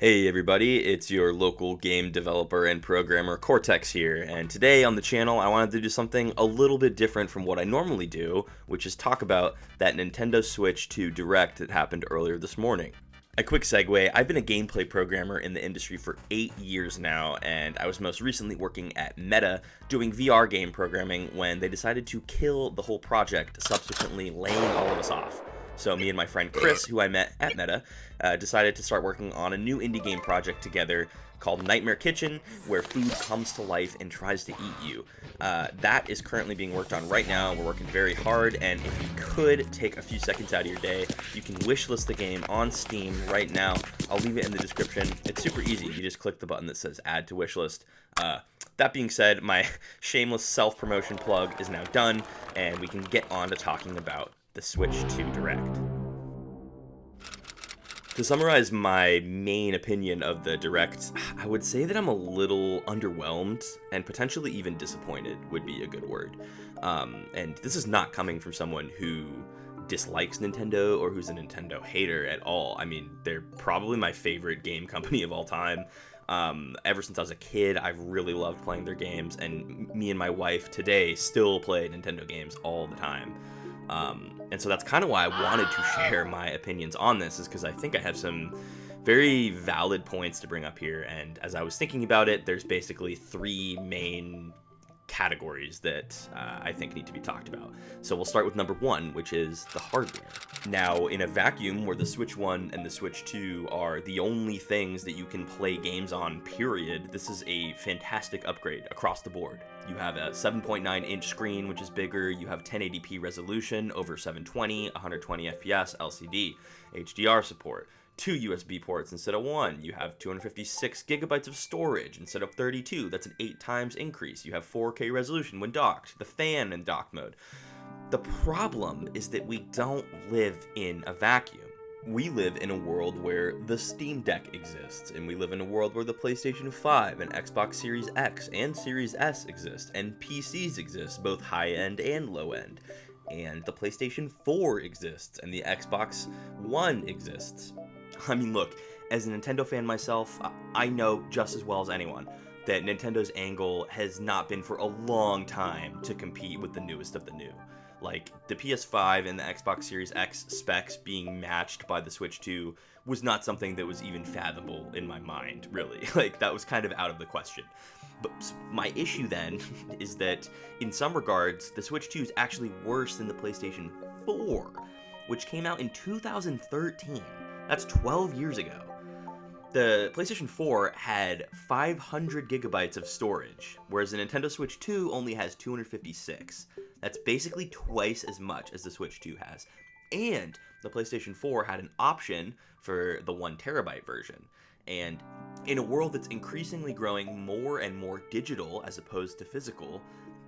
Hey everybody, it's your local game developer and programmer Cortex here, and today on the channel I wanted to do something a little bit different from what I normally do, which is talk about that Nintendo Switch 2 Direct that happened earlier this morning. A quick segue, I've been a gameplay programmer in the industry for 8 years now, and I was most recently working at Meta doing VR game programming when they decided to kill the whole project, subsequently laying all of us off. So me and my friend Chris, who I met at Meta, decided to start working on a new indie game project together called Nightmare Kitchen, where food comes to life and tries to eat you. That is currently being worked on right now. We're working very hard, and if you could take a few seconds out of your day, you can wishlist the game on Steam right now. I'll leave it in the description. It's super easy. You just click the button that says Add to Wishlist. That being said, my shameless self-promotion plug is now done, and we can get on to talking about the Switch 2 Direct. To summarize my main opinion of the Direct, I would say that I'm a little underwhelmed and potentially even disappointed would be a good word. And this is not coming from someone who dislikes Nintendo or who's a Nintendo hater at all. I mean, they're probably my favorite game company of all time. Ever since I was a kid, I've really loved playing their games, and me and my wife today still play Nintendo games all the time. And so that's kind of why I wanted to share my opinions on this, is because I think I have some very valid points to bring up here. And as I was thinking about it, there's basically three main categories that I think need to be talked about. So we'll start with number one, which is the hardware. Now, in a vacuum where the Switch 1 and the Switch 2 are the only things that you can play games on, period, this is a fantastic upgrade across the board. You have a 7.9-inch screen, which is bigger. You have 1080p resolution over 720, 120 FPS LCD, HDR support, 2 USB ports instead of 1. You have 256 gigabytes of storage instead of 32. That's an 8 times increase. You have 4K resolution when docked, the fan in dock mode. The problem is that we don't live in a vacuum. We live in a world where the Steam Deck exists, and we live in a world where the PlayStation 5 and Xbox Series X and Series S exist, and PCs exist, both high-end and low-end. And the PlayStation 4 exists, and the Xbox One exists. I mean, look, as a Nintendo fan myself, I know just as well as anyone that Nintendo's angle has not been for a long time to compete with the newest of the new. Like, the PS5 and the Xbox Series X specs being matched by the Switch 2 was not something that was even fathomable in my mind, really. Like, that was kind of out of the question. But my issue then is that, in some regards, the Switch 2 is actually worse than the PlayStation 4, which came out in 2013. That's 12 years ago. The PlayStation 4 had 500 gigabytes of storage, whereas the Nintendo Switch 2 only has 256. That's basically twice as much as the Switch 2 has. And the PlayStation 4 had an option for the 1 terabyte version. And in a world that's increasingly growing more and more digital as opposed to physical,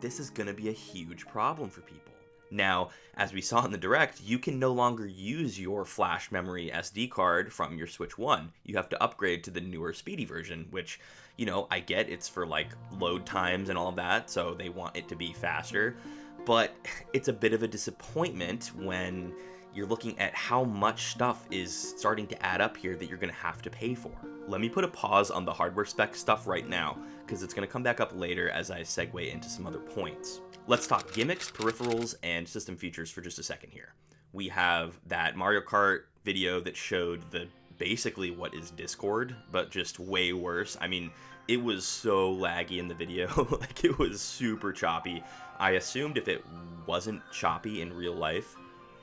this is going to be a huge problem for people. Now, as we saw in the Direct, you can no longer use your flash memory SD card from your Switch 1. You have to upgrade to the newer speedy version, which, you know, I get it's for like load times and all of that, so they want it to be faster. But it's a bit of a disappointment when you're looking at how much stuff is starting to add up here that you're going to have to pay for. Let me put a pause on the hardware spec stuff right now, because it's going to come back up later as I segue into some other points. Let's talk gimmicks, peripherals, and system features for just a second here. We have that Mario Kart video that showed basically what is Discord, but just way worse. I mean, it was so laggy in the video, like it was super choppy. I assumed if it wasn't choppy in real life,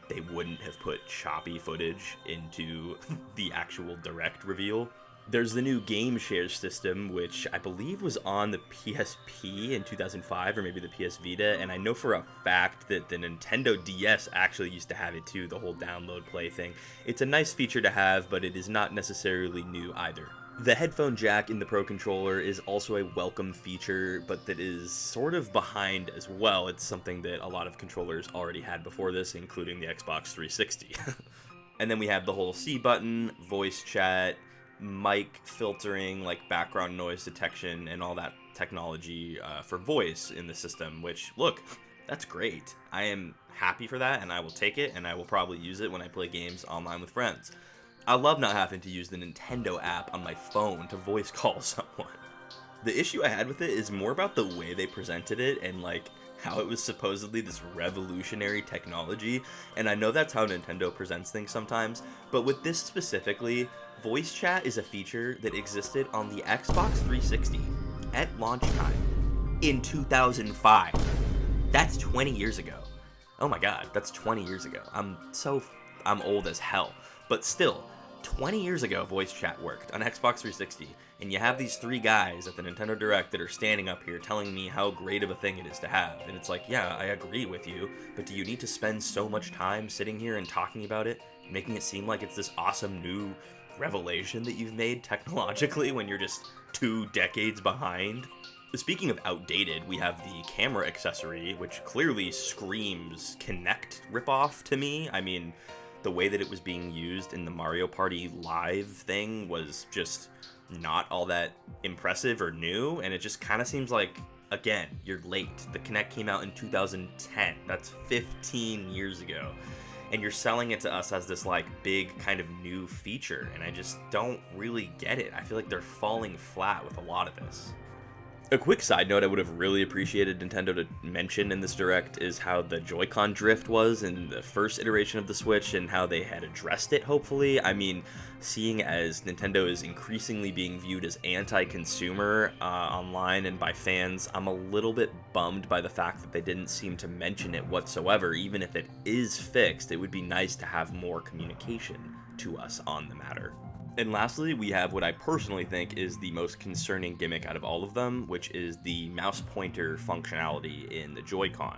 they wouldn't have put choppy footage into the actual Direct reveal. There's the new game share system, which I believe was on the PSP in 2005, or maybe the PS Vita, and I know for a fact that the Nintendo DS actually used to have it too, the whole download play thing. It's a nice feature to have, but it is not necessarily new either. The headphone jack in the Pro Controller is also a welcome feature, but that is sort of behind as well. It's something that a lot of controllers already had before this, including the Xbox 360. And then we have the whole C button, voice chat, mic filtering, like background noise detection, and all that technology for voice in the system, which, look, that's great. I am happy for that, and I will take it, and I will probably use it when I play games online with friends. I love not having to use the Nintendo app on my phone to voice call someone. The issue I had with it is more about the way they presented it and like how it was supposedly this revolutionary technology, and I know that's how Nintendo presents things sometimes, but with this specifically, voice chat is a feature that existed on the Xbox 360 at launch time in 2005. That's 20 years ago. Oh my god, that's 20 years ago. I'm old as hell, but still, 20 years ago, voice chat worked on Xbox 360, and you have these three guys at the Nintendo Direct that are standing up here telling me how great of a thing it is to have. And it's like, yeah, I agree with you, but do you need to spend so much time sitting here and talking about it, making it seem like it's this awesome new revelation that you've made technologically when you're just 2 decades behind? Speaking of outdated, we have the camera accessory, which clearly screams Kinect ripoff to me. I mean, the way that it was being used in the Mario Party Live thing was just not all that impressive or new, and it just kind of seems like, again, you're late. The Kinect came out in 2010. That's 15 years ago. And you're selling it to us as this like big kind of new feature, and I just don't really get it. I feel like they're falling flat with a lot of this. A quick side note I would have really appreciated Nintendo to mention in this Direct is how the Joy-Con drift was in the first iteration of the Switch and how they had addressed it, hopefully. I mean, seeing as Nintendo is increasingly being viewed as anti-consumer online and by fans, I'm a little bit bummed by the fact that they didn't seem to mention it whatsoever. Even if it is fixed, it would be nice to have more communication to us on the matter. And lastly, we have what I personally think is the most concerning gimmick out of all of them, which is the mouse pointer functionality in the Joy-Con.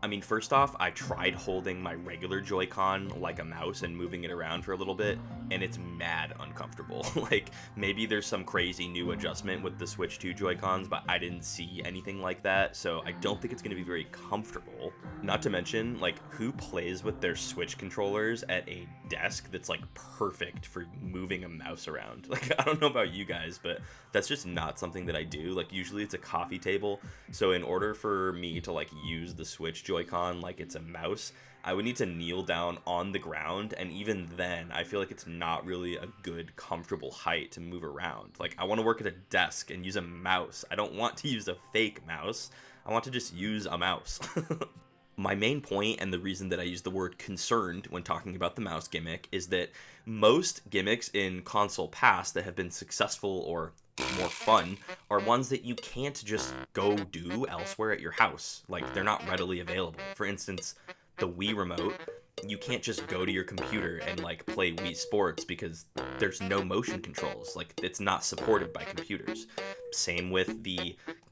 I mean, first off, I tried holding my regular Joy-Con like a mouse and moving it around for a little bit, and it's mad uncomfortable. Like, maybe there's some crazy new adjustment with the Switch 2 Joy-Cons, but I didn't see anything like that, so I don't think it's going to be very comfortable. Not to mention, like, who plays with their Switch controllers at a desk that's, like, perfect for moving a mouse around? Like, I don't know about you guys, but that's just not something that I do. Like, usually it's a coffee table, so in order for me to, like, use the Switch Joy-Con like it's a mouse, I would need to kneel down on the ground, and even then, I feel like it's not really a good, comfortable height to move around. Like, I want to work at a desk and use a mouse. I don't want to use a fake mouse. I want to just use a mouse. My main point, and the reason that I use the word concerned when talking about the mouse gimmick, is that most gimmicks in console past that have been successful or more fun are ones that you can't just go do elsewhere at your house. Like, they're not readily available. For instance, the Wii remote, you can't just go to your computer and like play Wii Sports because there's no motion controls. Like, it's not supported by computers. Same with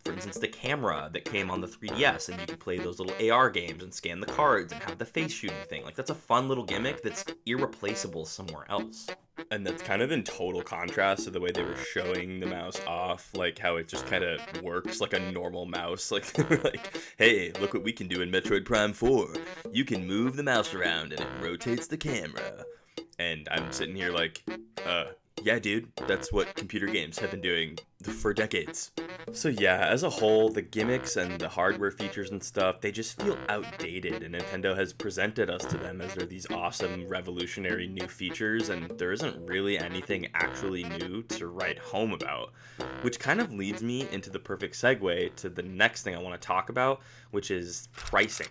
for instance, the camera that came on the 3DS, and you could play those little AR games and scan the cards and have the face shooting thing. Like, that's a fun little gimmick that's irreplaceable somewhere else. And that's kind of in total contrast to the way they were showing the mouse off, like how it just kind of works like a normal mouse. Like, like, hey, look what we can do in Metroid Prime 4. You can move the mouse around and it rotates the camera. And I'm sitting here like, yeah, dude, that's what computer games have been doing for decades. So yeah, as a whole, the gimmicks and the hardware features and stuff, they just feel outdated, and Nintendo has presented us to them as they're these awesome, revolutionary new features, and there isn't really anything actually new to write home about. Which kind of leads me into the perfect segue to the next thing I want to talk about, which is pricing.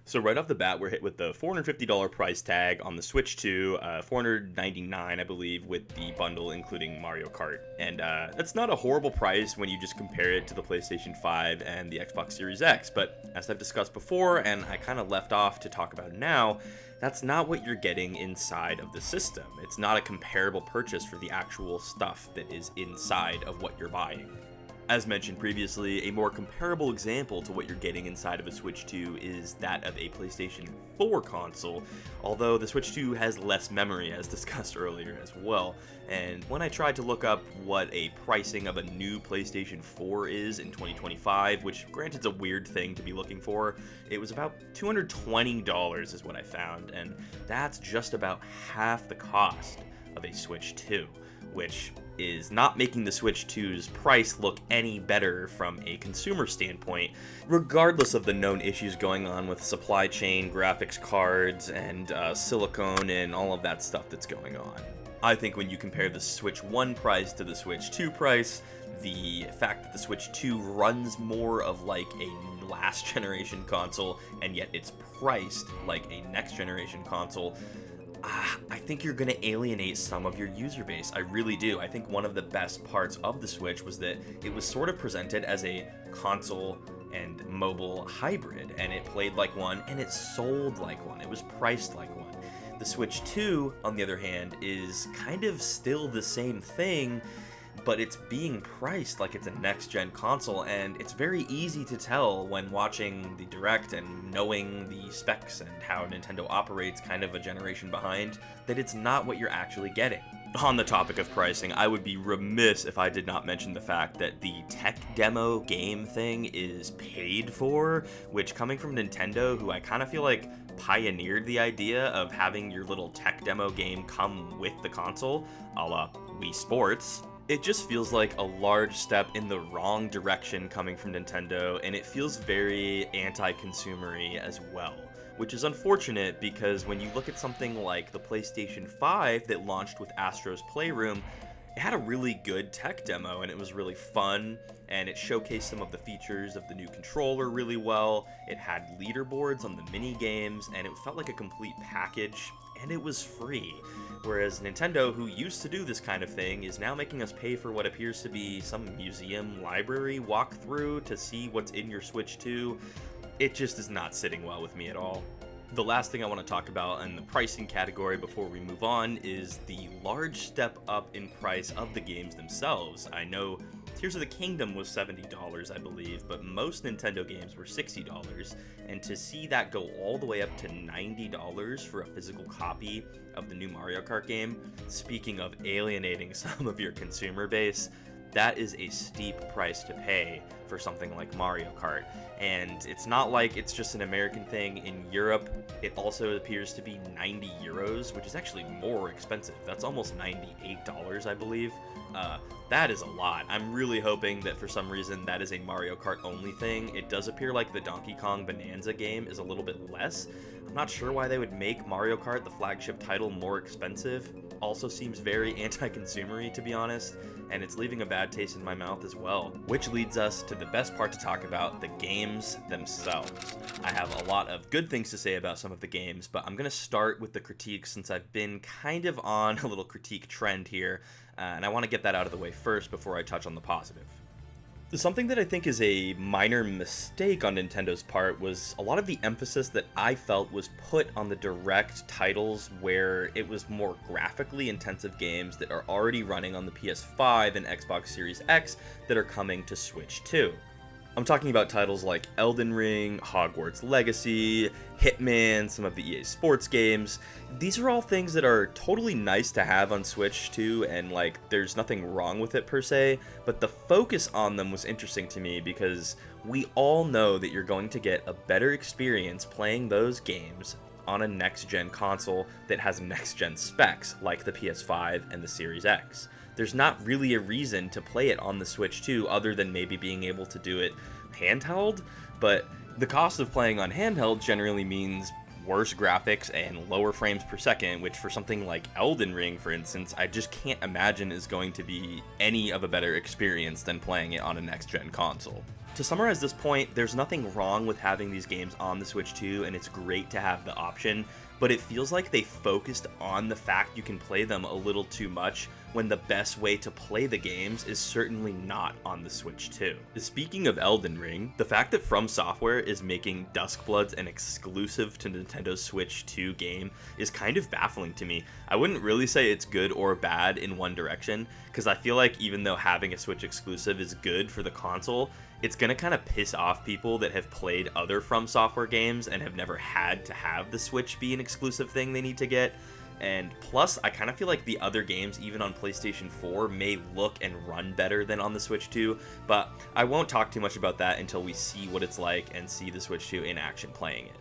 So right off the bat, we're hit with the $450 price tag on the Switch 2, $499, I believe, with the bundle including Mario Kart. And that's not a horrible price when you just compare it to the PlayStation 5 and the Xbox Series X. But as I've discussed before, and I kind of left off to talk about now, that's not what you're getting inside of the system. It's not a comparable purchase for the actual stuff that is inside of what you're buying. As mentioned previously, a more comparable example to what you're getting inside of a Switch 2 is that of a PlayStation 4 console, although the Switch 2 has less memory, as discussed earlier as well. And when I tried to look up what a pricing of a new PlayStation 4 is in 2025, which granted is a weird thing to be looking for, it was about $220 is what I found, and that's just about half the cost of a Switch 2, which is not making the Switch 2's price look any better from a consumer standpoint, regardless of the known issues going on with supply chain, graphics cards, and silicone, and all of that stuff that's going on. I think when you compare the Switch 1 price to the Switch 2 price, the fact that the Switch 2 runs more of like a last generation console, and yet it's priced like a next generation console, I think you're going to alienate some of your user base. I really do. I think one of the best parts of the Switch was that it was sort of presented as a console and mobile hybrid, and it played like one, and it sold like one. It was priced like one. The Switch 2, on the other hand, is kind of still the same thing, but it's being priced like it's a next-gen console, and it's very easy to tell when watching the Direct and knowing the specs and how Nintendo operates kind of a generation behind, that it's not what you're actually getting. On the topic of pricing, I would be remiss if I did not mention the fact that the tech demo game thing is paid for, which, coming from Nintendo, who I kind of feel like pioneered the idea of having your little tech demo game come with the console, a la Wii Sports, it just feels like a large step in the wrong direction coming from Nintendo, and it feels very anti-consumery as well. Which is unfortunate, because when you look at something like the PlayStation 5 that launched with Astro's Playroom, it had a really good tech demo, and it was really fun, and it showcased some of the features of the new controller really well. It had leaderboards on the mini games, and it felt like a complete package, and it was free. Whereas Nintendo, who used to do this kind of thing, is now making us pay for what appears to be some museum library walkthrough to see what's in your Switch 2. It just is not sitting well with me at all. The last thing I want to talk about in the pricing category before we move on is the large step up in price of the games themselves. I know Tears of the Kingdom was $70, I believe, but most Nintendo games were $60, and to see that go all the way up to $90 for a physical copy of the new Mario Kart game, speaking of alienating some of your consumer base, that is a steep price to pay for something like Mario Kart. And it's not like it's just an American thing. In Europe, it also appears to be 90 euros, which is actually more expensive. That's almost $98, I believe. That is a lot. I'm really hoping that for some reason that is a Mario Kart only thing. It does appear like the Donkey Kong Bonanza game is a little bit less. I'm not sure why they would make Mario Kart, the flagship title, more expensive. Also seems very anti-consumery, to be honest, and it's leaving a bad taste in my mouth as well. Which leads us to the best part to talk about, the games themselves. I have a lot of good things to say about some of the games, but I'm going to start with the critiques since I've been kind of on a little critique trend here, and I want to get that out of the way first before I touch on the positive. Something that I think is a minor mistake on Nintendo's part was a lot of the emphasis that I felt was put on the direct titles where it was more graphically intensive games that are already running on the PS5 and Xbox Series X that are coming to Switch 2. I'm talking about titles like Elden Ring, Hogwarts Legacy, Hitman, some of the EA Sports games. These are all things that are totally nice to have on Switch 2, and like there's nothing wrong with it per se, but the focus on them was interesting to me because we all know that you're going to get a better experience playing those games on a next-gen console that has next-gen specs like the PS5 and the Series X. There's not really a reason to play it on the Switch 2 other than maybe being able to do it handheld, but the cost of playing on handheld generally means worse graphics and lower frames per second, which for something like Elden Ring, for instance, I just can't imagine is going to be any of a better experience than playing it on a next-gen console. To summarize this point, there's nothing wrong with having these games on the Switch 2, and it's great to have the option, but it feels like they focused on the fact you can play them a little too much when the best way to play the games is certainly not on the Switch 2. Speaking of Elden Ring, the fact that From Software is making Duskbloods an exclusive to Nintendo's Switch 2 game is kind of baffling to me. I wouldn't really say it's good or bad in one direction, because I feel like even though having a Switch exclusive is good for the console, it's gonna kind of piss off people that have played other From Software games and have never had to have the Switch be an exclusive thing they need to get. And plus, I kind of feel like the other games, even on PlayStation 4, may look and run better than on the Switch 2, but I won't talk too much about that until we see what it's like and see the Switch 2 in action playing it.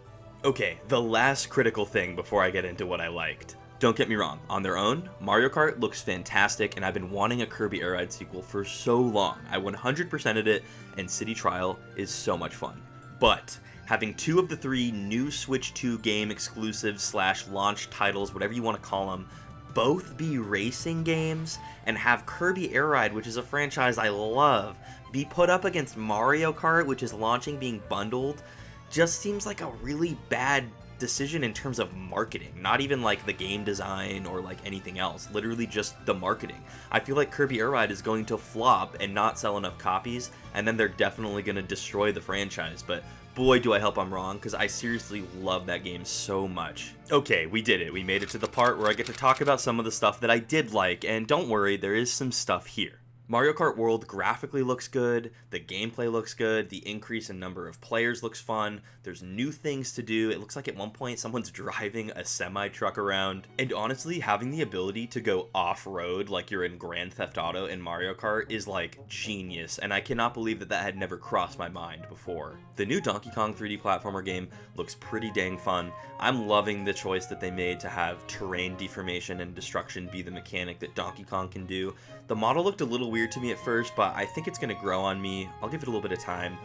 Okay, the last critical thing before I get into what I liked. Don't get me wrong, on their own, Mario Kart looks fantastic, and I've been wanting a Kirby Air Ride sequel for so long. I 100%ed it, and City Trial is so much fun. But having two of the three new Switch 2 game exclusives slash launch titles, whatever you want to call them, both be racing games, and have Kirby Air Ride, which is a franchise I love, be put up against Mario Kart, which is launching being bundled, just seems like a really bad decision in terms of marketing. Not even like the game design or like anything else, literally just the marketing. I feel like Kirby Air Ride is going to flop and not sell enough copies, and then they're definitely going to destroy the franchise. But boy, do I hope I'm wrong, because I seriously love that game so much. Okay, we did it. We made it to the part where I get to talk about some of the stuff that I did like, and don't worry, there is some stuff here. Mario Kart World graphically looks good, the gameplay looks good, the increase in number of players looks fun, there's new things to do, it looks like at one point someone's driving a semi-truck around, and honestly, having the ability to go off-road like you're in Grand Theft Auto in Mario Kart is like genius, and I cannot believe that that had never crossed my mind before. The new Donkey Kong 3D platformer game looks pretty dang fun. I'm loving the choice that they made to have terrain deformation and destruction be the mechanic that Donkey Kong can do. The model looked a little weird to me at first, but I think it's going to grow on me. I'll give it a little bit of time.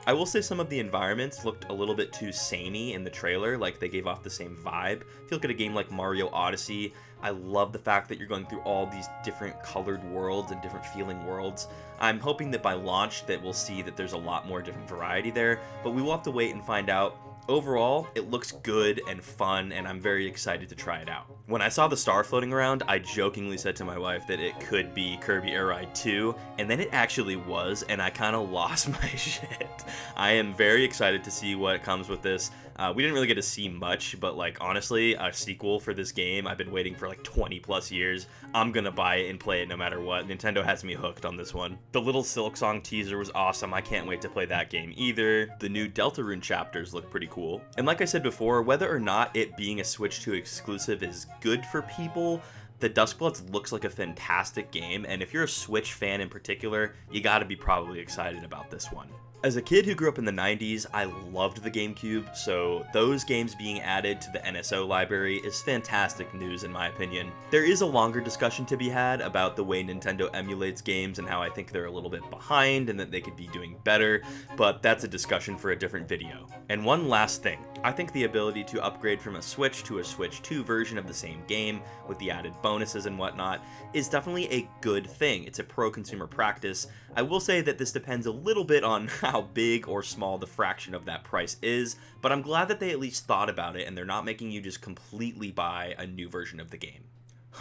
I will say some of the environments looked a little bit too samey in the trailer, like they gave off the same vibe. If you look at a game like Mario Odyssey, I love the fact that you're going through all these different colored worlds and different feeling worlds. I'm hoping that by launch that we'll see that there's a lot more different variety there, but we will have to wait and find out. Overall, it looks good and fun, and I'm very excited to try it out. When I saw the star floating around, I jokingly said to my wife that it could be Kirby Air Ride 2, and then it actually was, and I kind of lost my shit. I am very excited to see what comes with this. We didn't really get to see much, but like honestly, a sequel for this game, I've been waiting for like 20 plus years. I'm gonna buy it and play it no matter what. Nintendo has me hooked on this one. The little Silk Song teaser was awesome. I can't wait to play that game either. The new Deltarune chapters look pretty cool. And like I said before, whether or not it being a Switch 2 exclusive is good for people, the Duskbloods looks like a fantastic game, and if you're a Switch fan in particular, you gotta be probably excited about this one. As a kid who grew up in the 90s, I loved the GameCube, so those games being added to the NSO library is fantastic news in my opinion. There is a longer discussion to be had about the way Nintendo emulates games and how I think they're a little bit behind and that they could be doing better, but that's a discussion for a different video. And one last thing, I think the ability to upgrade from a Switch to a Switch 2 version of the same game with the added bonuses and whatnot is definitely a good thing. It's a pro-consumer practice. I will say that this depends a little bit on how big or small the fraction of that price is, but I'm glad that they at least thought about it and they're not making you just completely buy a new version of the game.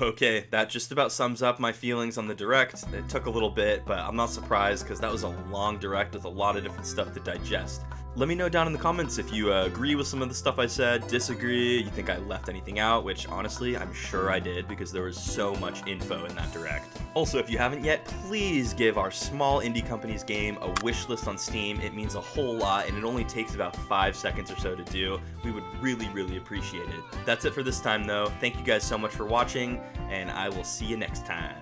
Okay, that just about sums up my feelings on the Direct. It took a little bit, but I'm not surprised because that was a long Direct with a lot of different stuff to digest. Let me know down in the comments if you agree with some of the stuff I said, disagree, you think I left anything out, which honestly, I'm sure I did because there was so much info in that Direct. Also, if you haven't yet, please give our small indie company's game a wish list on Steam. It means a whole lot, and it only takes about 5 seconds or so to do. We would really, really appreciate it. That's it for this time, though. Thank you guys so much for watching, and I will see you next time.